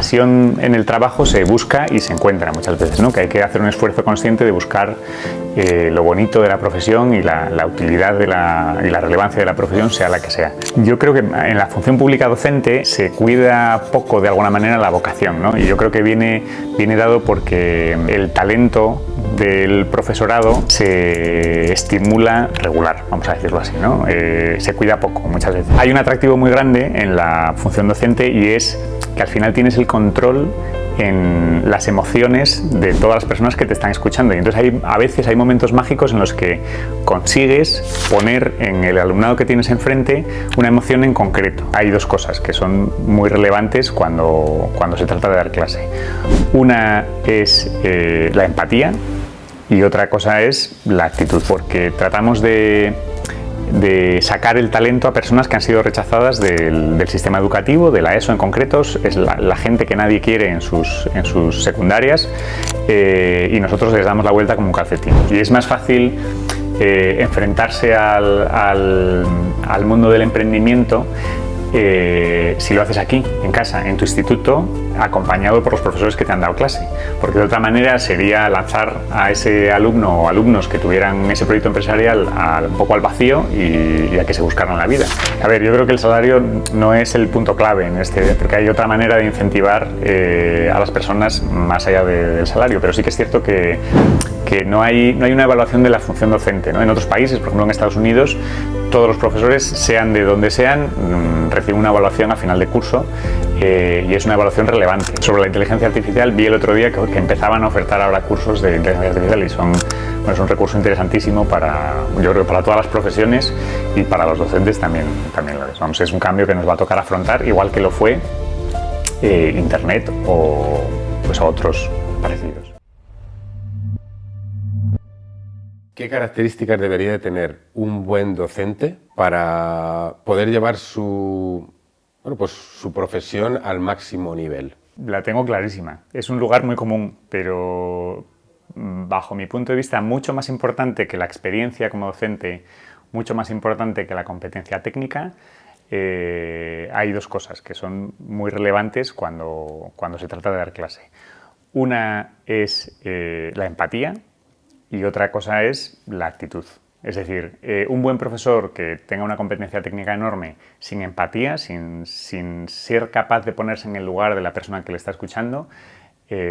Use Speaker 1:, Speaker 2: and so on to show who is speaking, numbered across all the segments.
Speaker 1: pasión en el trabajo se busca y se encuentra muchas veces, ¿no? Que hay que hacer un esfuerzo consciente de buscar lo bonito de la profesión y la utilidad y la relevancia de la profesión, sea la que sea. Yo creo que en la función pública docente se cuida poco de alguna manera la vocación, ¿no? Y yo creo que viene dado porque el talento del profesorado se estimula regular, vamos a decirlo así, ¿no? Se cuida poco muchas veces. Hay un atractivo muy grande en la función docente y es que al final tienes el control en las emociones de todas las personas que te están escuchando, y entonces a veces hay momentos mágicos en los que consigues poner en el alumnado que tienes enfrente una emoción en concreto. Hay dos cosas que son muy relevantes cuando se trata de dar clase. Una es la empatía y otra cosa es la actitud, porque tratamos de sacar el talento a personas que han sido rechazadas del sistema educativo, de la ESO en concreto. Es la gente que nadie quiere en sus secundarias, y nosotros les damos la vuelta como un calcetín. Y es más fácil enfrentarse al mundo del emprendimiento si lo haces aquí, en casa, en tu instituto, acompañado por los profesores que te han dado clase, porque de otra manera sería lanzar a ese alumno o alumnos que tuvieran ese proyecto empresarial un poco al vacío y a que se buscaran la vida. A ver, yo creo que el salario no es el punto clave en porque hay otra manera de incentivar a las personas más allá del salario, pero sí que es cierto que no hay una evaluación de la función docente, ¿no? En otros países, por ejemplo en Estados Unidos, todos los profesores, sean de donde sean, reciben una evaluación a final de curso, y es una evaluación relevante. Sobre la inteligencia artificial, vi el otro día que empezaban a ofertar ahora cursos de inteligencia artificial y es un recurso interesantísimo yo creo que para todas las profesiones, y para los docentes también lo es. Vamos, es un cambio que nos va a tocar afrontar, igual que lo fue Internet o otros parecidos.
Speaker 2: ¿Qué características debería de tener un buen docente para poder llevar su profesión al máximo nivel?
Speaker 1: La tengo clarísima. Es un lugar muy común, pero bajo mi punto de vista mucho más importante que la experiencia como docente, mucho más importante que la competencia técnica. Hay dos cosas que son muy relevantes cuando se trata de dar clase. Una es la empatía, y otra cosa es la actitud. Es decir, un buen profesor que tenga una competencia técnica enorme, sin empatía, sin ser capaz de ponerse en el lugar de la persona que le está escuchando,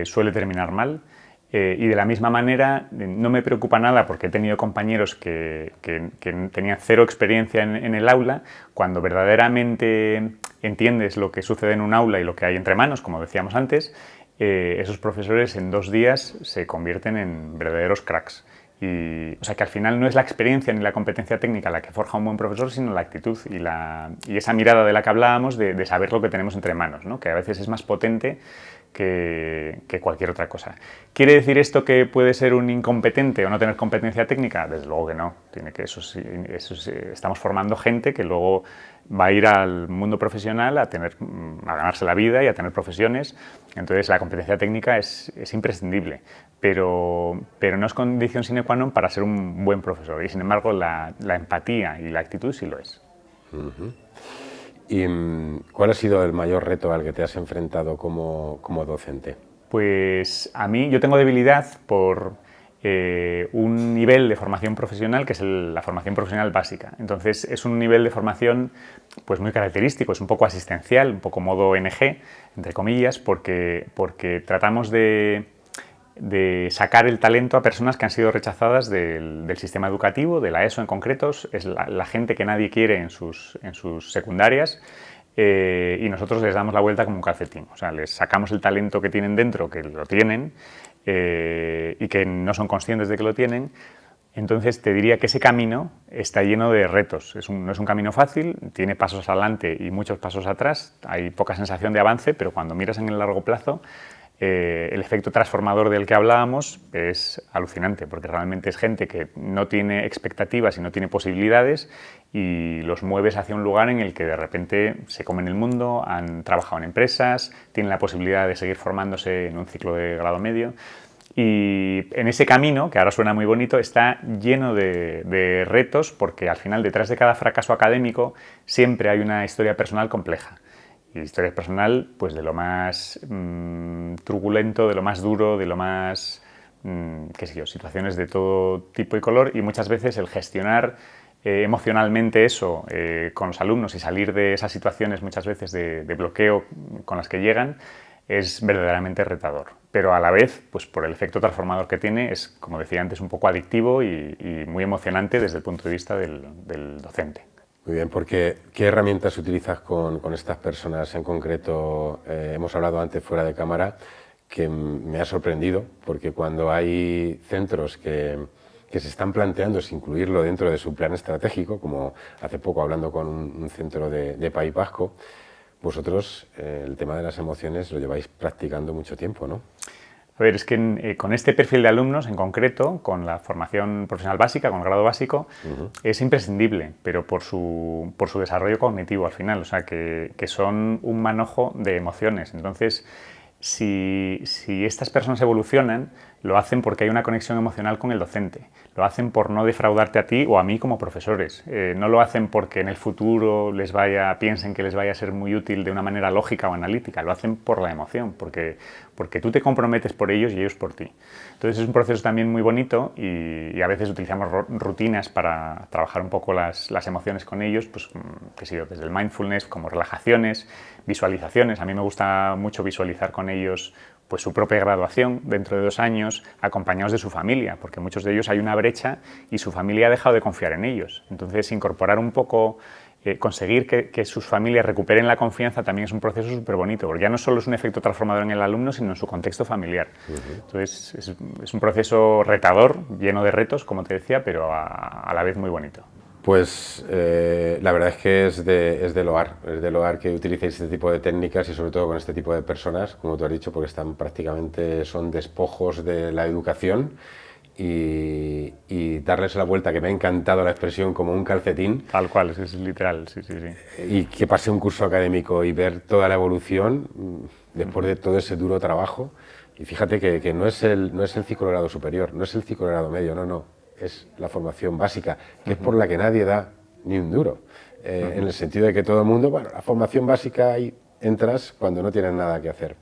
Speaker 1: suele terminar mal. Y de la misma manera, no me preocupa nada porque he tenido compañeros que tenían cero experiencia en el aula. Cuando verdaderamente entiendes lo que sucede en un aula y lo que hay entre manos, como decíamos antes, esos profesores en 2 días se convierten en verdaderos cracks. O sea que al final no es la experiencia ni la competencia técnica la que forja un buen profesor, sino la actitud y esa mirada de la que hablábamos de saber lo que tenemos entre manos, ¿no? Que a veces es más potente que cualquier otra cosa. ¿Quiere decir esto que puede ser un incompetente o no tener competencia técnica? Desde luego que no. Estamos formando gente que luego va a ir al mundo profesional a ganarse la vida y a tener profesiones. Entonces la competencia técnica es imprescindible, pero no es condición sine qua non para ser un buen profesor, y sin embargo la empatía y la actitud sí lo es.
Speaker 2: Uh-huh. ¿Y cuál ha sido el mayor reto al que te has enfrentado como docente?
Speaker 1: Pues yo tengo debilidad por un nivel de formación profesional que es la formación profesional básica. Entonces es un nivel de formación pues muy característico, es un poco asistencial, un poco modo ONG, entre comillas, porque tratamos de sacar el talento a personas que han sido rechazadas del sistema educativo, de la ESO en concreto. Es la gente que nadie quiere en sus secundarias, y nosotros les damos la vuelta como un calcetín. O sea, les sacamos el talento que tienen dentro, que lo tienen, y que no son conscientes de que lo tienen. Entonces te diría que ese camino está lleno de retos. No es un camino fácil, tiene pasos adelante y muchos pasos atrás. Hay poca sensación de avance, pero cuando miras en el largo plazo, el efecto transformador del que hablábamos es alucinante, porque realmente es gente que no tiene expectativas y no tiene posibilidades, y los mueves hacia un lugar en el que de repente se comen el mundo, han trabajado en empresas, tienen la posibilidad de seguir formándose en un ciclo de grado medio. Y en ese camino, que ahora suena muy bonito, está lleno de retos, porque al final detrás de cada fracaso académico siempre hay una historia personal compleja. Y historia personal, pues de lo más truculento, de lo más duro, de lo más, qué sé yo, situaciones de todo tipo y color, y muchas veces el gestionar emocionalmente eso con los alumnos y salir de esas situaciones muchas veces de bloqueo con las que llegan es verdaderamente retador. Pero a la vez, pues por el efecto transformador que tiene, es, como decía antes, un poco adictivo y muy emocionante desde el punto de vista del docente.
Speaker 2: Muy bien, porque ¿qué herramientas utilizas con estas personas en concreto? Hemos hablado antes fuera de cámara que me ha sorprendido, porque cuando hay centros que se están planteando incluirlo dentro de su plan estratégico, como hace poco hablando con un centro de País Vasco, vosotros el tema de las emociones lo lleváis practicando mucho tiempo, ¿no?
Speaker 1: A ver, es que con este perfil de alumnos en concreto, con la formación profesional básica, con el grado básico, es imprescindible, pero por su desarrollo cognitivo al final, o sea, que son un manojo de emociones. Entonces, si estas personas evolucionan, lo hacen porque hay una conexión emocional con el docente. Lo hacen por no defraudarte a ti o a mí como profesores. No lo hacen porque en el futuro piensen que les vaya a ser muy útil de una manera lógica o analítica. Lo hacen por la emoción, porque tú te comprometes por ellos y ellos por ti. Entonces es un proceso también muy bonito y a veces utilizamos rutinas para trabajar un poco las emociones con ellos, pues qué sé yo, desde el mindfulness, como relajaciones, visualizaciones. A mí me gusta mucho visualizar con ellos pues su propia graduación dentro de 2 años, acompañados de su familia, porque muchos de ellos hay una brecha y su familia ha dejado de confiar en ellos. Entonces, incorporar un poco, conseguir que sus familias recuperen la confianza también es un proceso súper bonito, porque ya no solo es un efecto transformador en el alumno, sino en su contexto familiar. Entonces, es un proceso retador, lleno de retos, como te decía, pero a la vez muy bonito.
Speaker 2: Pues la verdad es que es de loar que utilicéis este tipo de técnicas y sobre todo con este tipo de personas, como tú has dicho, porque son despojos de la educación y darles la vuelta, que me ha encantado la expresión, como un calcetín.
Speaker 1: Tal cual, es literal, sí.
Speaker 2: Y que pase un curso académico y ver toda la evolución después de todo ese duro trabajo. Y fíjate que no es el ciclo de grado superior, no es el ciclo de grado medio, no. Es la formación básica, que es por la que nadie da ni un duro. En el sentido de que todo el mundo, bueno, la formación básica ahí entras cuando no tienes nada que hacer.